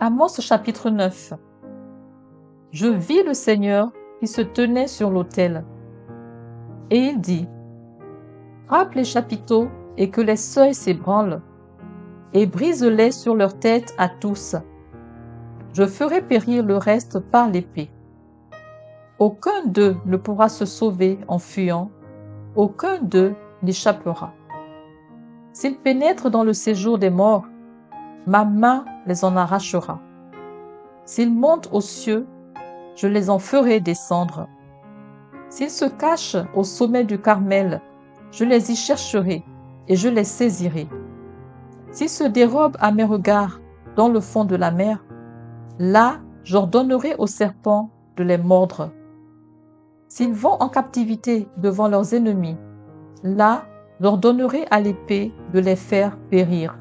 Amos chapitre 9. Je vis le Seigneur qui se tenait sur l'autel. Et il dit, frappe les chapiteaux et que les seuils s'ébranlent, et brise-les sur leur tête à tous. Je ferai périr le reste par l'épée. Aucun d'eux ne pourra se sauver en fuyant, aucun d'eux n'échappera. S'ils pénètrent dans le séjour des morts, ma main les en arrachera. S'ils montent aux cieux, je les en ferai descendre. S'ils se cachent au sommet du Carmel, je les y chercherai et je les saisirai. S'ils se dérobent à mes regards dans le fond de la mer, là j'ordonnerai aux serpents de les mordre. S'ils vont en captivité devant leurs ennemis, là j'ordonnerai à l'épée de les faire périr.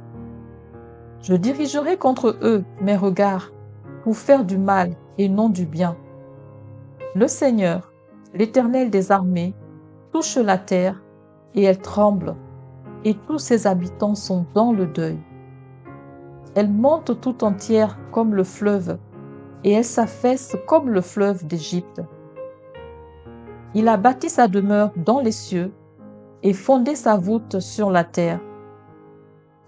Je dirigerai contre eux mes regards pour faire du mal et non du bien. Le Seigneur, l'Éternel des armées, touche la terre et elle tremble, et tous ses habitants sont dans le deuil. Elle monte tout entière comme le fleuve, et elle s'affaisse comme le fleuve d'Égypte. Il a bâti sa demeure dans les cieux et fondé sa voûte sur la terre.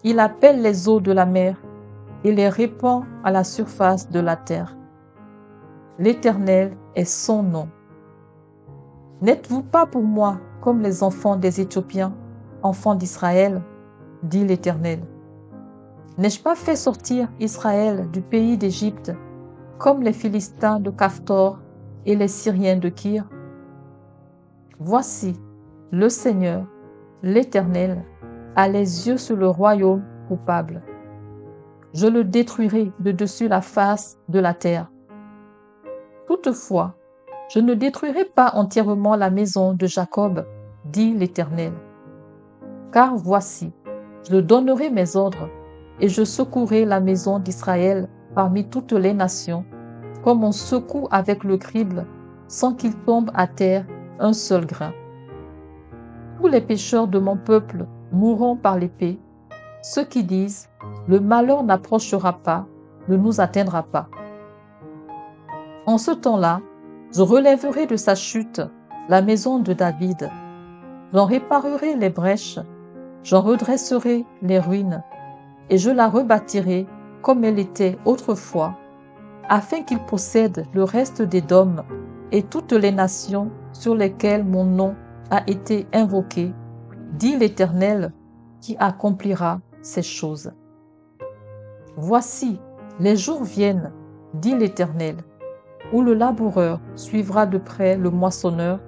Il appelle les eaux de la mer et les répand à la surface de la terre. L'Éternel est son nom. N'êtes-vous pas pour moi comme les enfants des Éthiopiens, enfants d'Israël, dit l'Éternel. N'ai-je pas fait sortir Israël du pays d'Égypte, comme les Philistins de Caphtor et les Syriens de Kyr? Voici, le Seigneur, l'Éternel, a les yeux sur le royaume coupable. Je le détruirai de dessus la face de la terre. Toutefois, je ne détruirai pas entièrement la maison de Jacob, dit l'Éternel. Car voici, je donnerai mes ordres, et je secouerai la maison d'Israël parmi toutes les nations, comme on secoue avec le crible, sans qu'il tombe à terre un seul grain. Tous les pécheurs de mon peuple mourront par l'épée, ceux qui disent « Le malheur n'approchera pas, ne nous atteindra pas ». En ce temps-là, je relèverai de sa chute la maison de David. J'en réparerai les brèches, j'en redresserai les ruines, et je la rebâtirai comme elle était autrefois, afin qu'il possède le reste d'Édom et toutes les nations sur lesquelles mon nom a été invoqué, dit l'Éternel qui accomplira ces choses. Voici, les jours viennent, dit l'Éternel, où le laboureur suivra de près le moissonneur,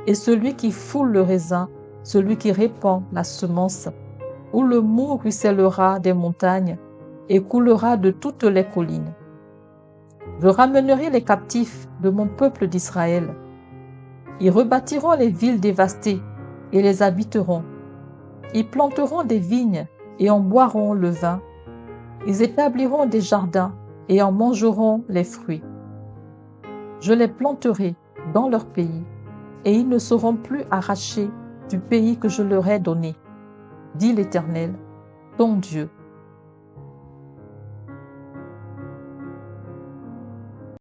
et celui qui foule le raisin, celui qui répand la semence, où le mou ruissellera des montagnes et coulera de toutes les collines. Je ramènerai les captifs de mon peuple d'Israël. Ils rebâtiront les villes dévastées et les habiteront. Ils planteront des vignes et en boiront le vin. Ils établiront des jardins et en mangeront les fruits. Je les planterai dans leur pays, et ils ne seront plus arrachés du pays que je leur ai donné, dit l'Éternel, ton Dieu.